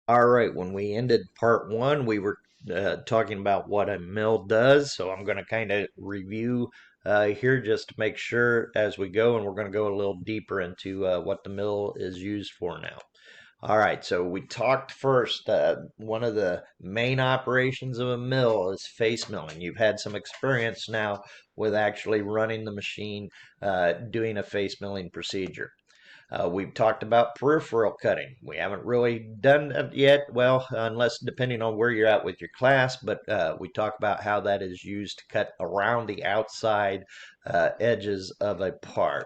All right, when we ended part one, we were talking about what a mill does. So I'm going to kind of review here just to make sure as we go, and we're going to go a little deeper into what the mill is used for now. All right, so we talked first. One of the main operations of a mill is face milling. You've had some experience now with actually running the machine, doing a face milling procedure. We've talked about peripheral cutting. We haven't really done that yet, well, unless depending on where you're at with your class, but we talk about how that is used to cut around the outside edges of a part.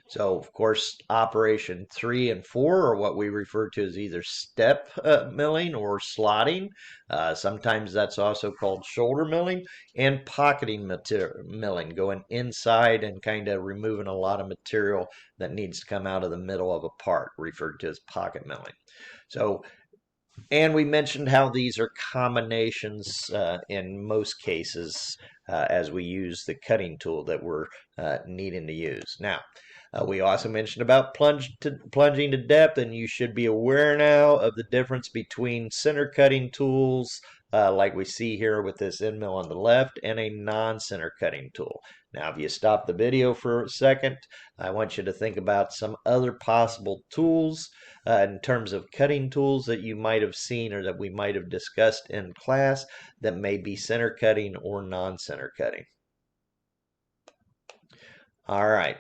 So, of course, operation 3 and 4 are what we refer to as either step milling or slotting. Sometimes that's also called shoulder milling and pocketing milling, going inside and kind of removing a lot of material that needs to come out of the middle of a part, referred to as pocket milling. So, and we mentioned how these are combinations in most cases as we use the cutting tool that we're needing to use. Now, we also mentioned about plunging to depth, and you should be aware now of the difference between center cutting tools, like we see here with this end mill on the left, and a non-center cutting tool. Now, if you stop the video for a second, I want you to think about some other possible tools in terms of cutting tools that you might have seen or that we might have discussed in class that may be center cutting or non-center cutting. All right.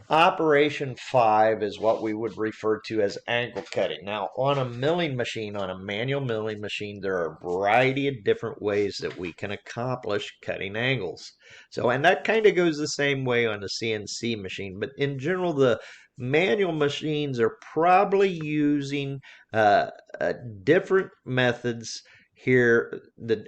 Operation 5 is what we would refer to as angle cutting. Now, on a milling machine, on a manual milling machine, there are a variety of different ways that we can accomplish cutting angles. So, and that kind of goes the same way on a CNC machine, but in general, the manual machines are probably using different methods here.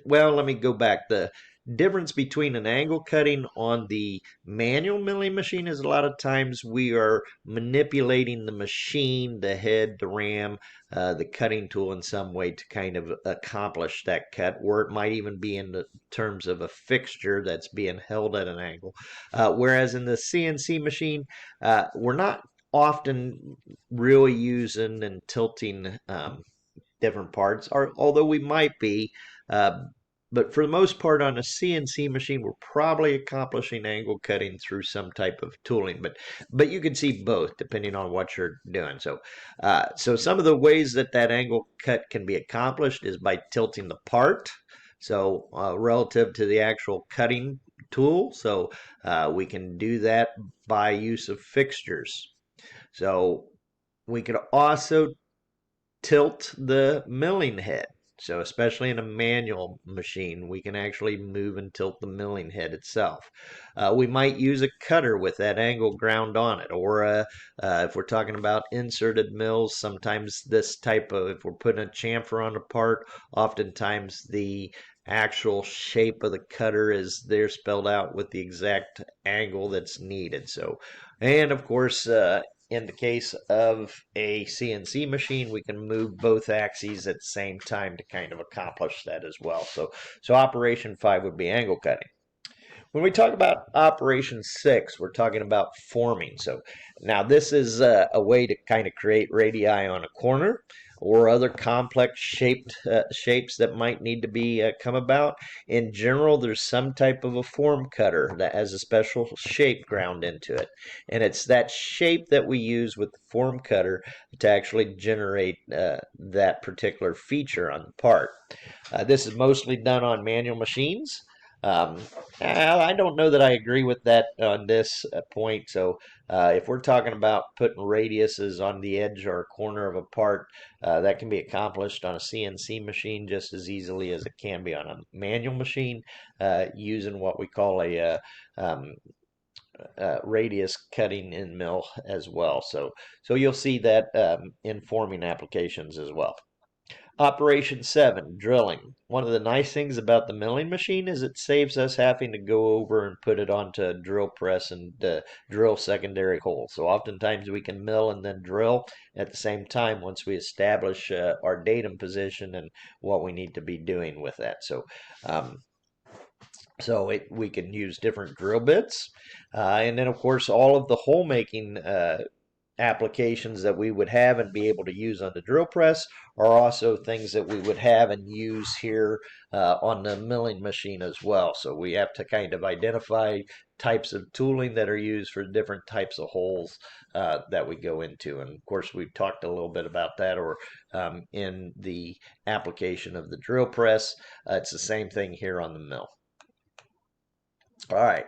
Well, let me go back. The difference between an angle cutting on the manual milling machine is a lot of times we are manipulating the machine, the head, the ram, the cutting tool in some way to kind of accomplish that cut, or it might even be in the terms of a fixture that's being held at an angle. Whereas in the CNC machine, we're not often really using and tilting different parts, although we might be. But for the most part, on a CNC machine, we're probably accomplishing angle cutting through some type of tooling. But you can see both depending on what you're doing. So some of the ways that angle cut can be accomplished is by tilting the part. So relative to the actual cutting tool. So we can do that by use of fixtures. So we could also tilt the milling head. So especially in a manual machine, we can actually move and tilt the milling head itself. We might use a cutter with that angle ground on it, or if we're talking about inserted mills, sometimes this type of, if we're putting a chamfer on a part, oftentimes the actual shape of the cutter is there spelled out with the exact angle that's needed. So, and of course, in the case of a CNC machine, we can move both axes at the same time to kind of accomplish that as well. So Operation 5 would be angle cutting. When we talk about Operation 6, we're talking about forming. So now this is a way to kind of create radii on a corner or other complex shapes that might need to be come about. In general, there's some type of a form cutter that has a special shape ground into it. And it's that shape that we use with the form cutter to actually generate that particular feature on the part. This is mostly done on manual machines. I don't know that I agree with that on this point. So, if we're talking about putting radiuses on the edge or corner of a part, that can be accomplished on a CNC machine just as easily as it can be on a manual machine, using what we call a radius cutting in mill as well. So you'll see that in forming applications as well. Operation 7, drilling. One of the nice things about the milling machine is it saves us having to go over and put it onto a drill press and drill secondary holes. So oftentimes we can mill and then drill at the same time once we establish our datum position and what we need to be doing with that. We can use different drill bits. And then, of course, all of the hole making applications that we would have and be able to use on the drill press are also things that we would have and use here on the milling machine as well. So we have to kind of identify types of tooling that are used for different types of holes that we go into. And of course, we've talked a little bit about that, or in the application of the drill press. It's the same thing here on the mill. All right.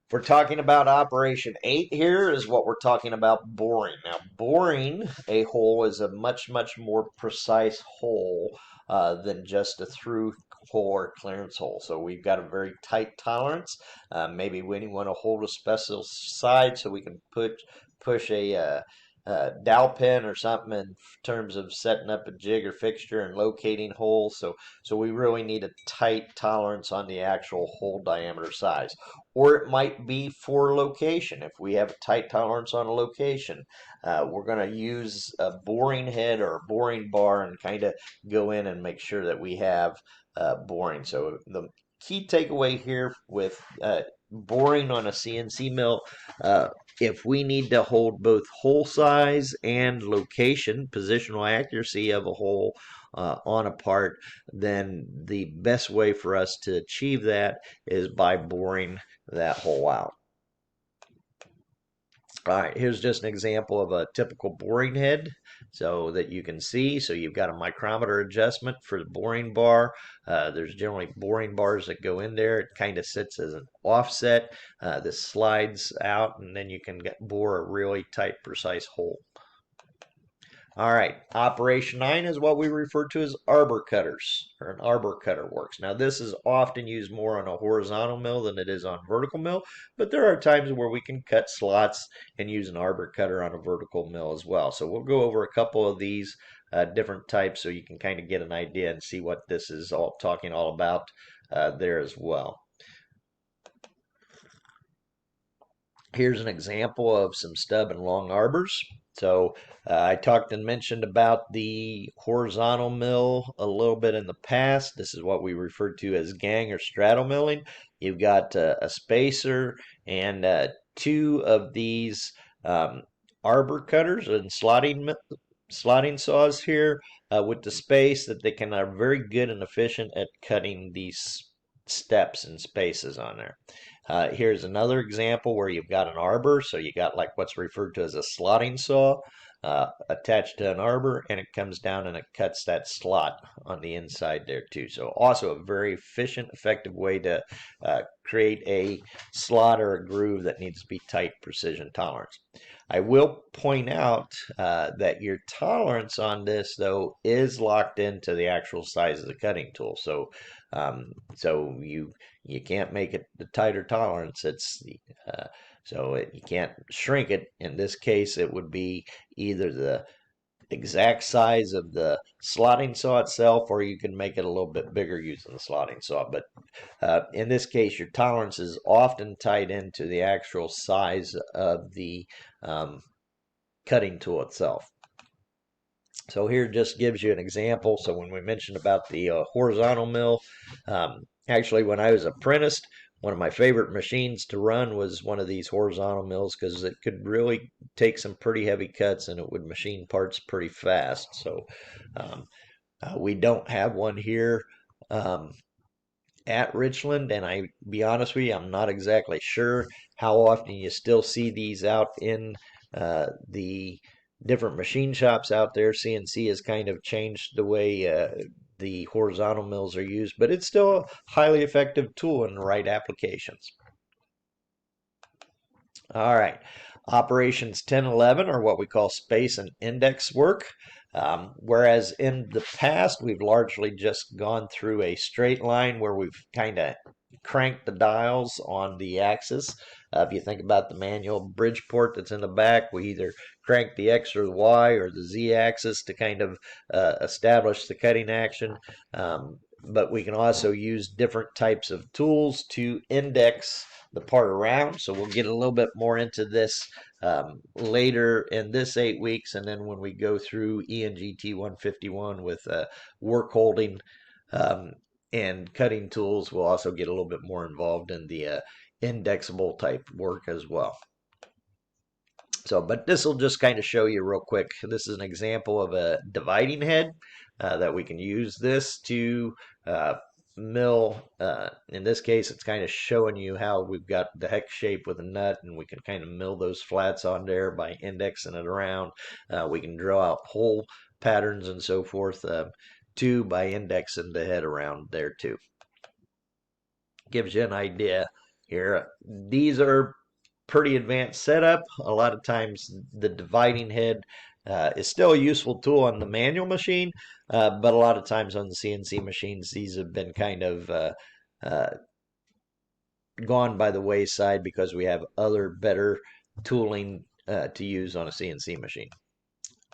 If we're talking about operation 8 here is what we're talking about boring. Now, boring a hole is a much, much more precise hole than just a through hole or clearance hole. So we've got a very tight tolerance. Maybe we want to hold a special side so we can push a dowel pin or something in terms of setting up a jig or fixture and locating holes. So we really need a tight tolerance on the actual hole diameter size. Or it might be for location. If we have a tight tolerance on a location, we're going to use a boring head or a boring bar and kind of go in and make sure that we have boring. So the key takeaway here with boring on a CNC mill, if we need to hold both hole size and location, positional accuracy of a hole on a part, then the best way for us to achieve that is by boring that hole out. All right, here's just an example of a typical boring head so that you can see. So you've got a micrometer adjustment for the boring bar. There's generally boring bars that go in there. It kind of sits as an offset. This slides out and then you can bore a really tight, precise hole. All right, operation 9 is what we refer to as arbor cutters, or an arbor cutter works. Now this is often used more on a horizontal mill than it is on vertical mill, but there are times where we can cut slots and use an arbor cutter on a vertical mill as well. So we'll go over a couple of these different types so you can kind of get an idea and see what this is all talking all about there as well. Here's an example of some stub and long arbors. So I talked and mentioned about the horizontal mill a little bit in the past. This is what we refer to as gang or straddle milling. You've got a spacer and two of these arbor cutters and slotting saws here with the space that they can are very good and efficient at cutting these steps and spaces on there. Here's another example where you've got an arbor, so you got like what's referred to as a slotting saw attached to an arbor, and it comes down and it cuts that slot on the inside there too. So also a very efficient, effective way to create a slot or a groove that needs to be tight, precision tolerance. I will point out that your tolerance on this, though, is locked into the actual size of the cutting tool. So you can't make it the tighter tolerance. You can't shrink it. In this case, it would be either the exact size of the slotting saw itself, or you can make it a little bit bigger using the slotting saw. But in this case, your tolerance is often tied into the actual size of the cutting tool itself. So here just gives you an example. So when we mentioned about the horizontal mill, actually when I was apprenticed, one of my favorite machines to run was one of these horizontal mills because it could really take some pretty heavy cuts and it would machine parts pretty fast. So we don't have one here at Richland, and I be honest with you, I'm not exactly sure how often you still see these out in the different machine shops out there. CNC has kind of changed the way the horizontal mills are used, but it's still a highly effective tool in the right applications. All right, operations 10, 11 are what we call space and index work. Whereas in the past, we've largely just gone through a straight line where we've kind of cranked the dials on the axis. If you think about the manual Bridgeport that's in the back, we either crank the X or the Y or the Z axis to kind of establish the cutting action. But we can also use different types of tools to index the part around. So we'll get a little bit more into this later in this 8 weeks, and then when we go through ENGT 151 with work holding and cutting tools, we'll also get a little bit more involved in the indexable type work as well. So, but this will just kind of show you real quick. This is an example of a dividing head that we can use this to uh, mill. In this case, it's kind of showing you how we've got the hex shape with a nut, and we can kind of mill those flats on there by indexing it around. We can draw out hole patterns and so forth too by indexing the head around there too. Gives you an idea here. These are pretty advanced setup. A lot of times the dividing head is still a useful tool on the manual machine, but a lot of times on the CNC machines, these have been kind of uh, gone by the wayside because we have other better tooling to use on a CNC machine.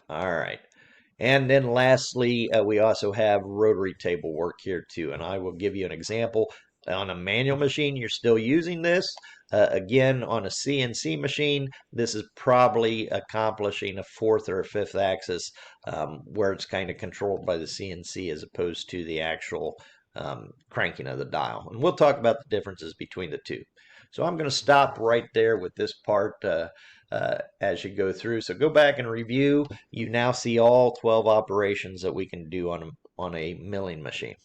All right. And then lastly, we also have rotary table work here too. And I will give you an example. On a manual machine, you're still using this. Again, on a CNC machine, this is probably accomplishing a fourth or a fifth axis where it's kind of controlled by the CNC as opposed to the actual cranking of the dial. And we'll talk about the differences between the two. So I'm going to stop right there with this part as you go through. So go back and review. You now see all 12 operations that we can do on a milling machine.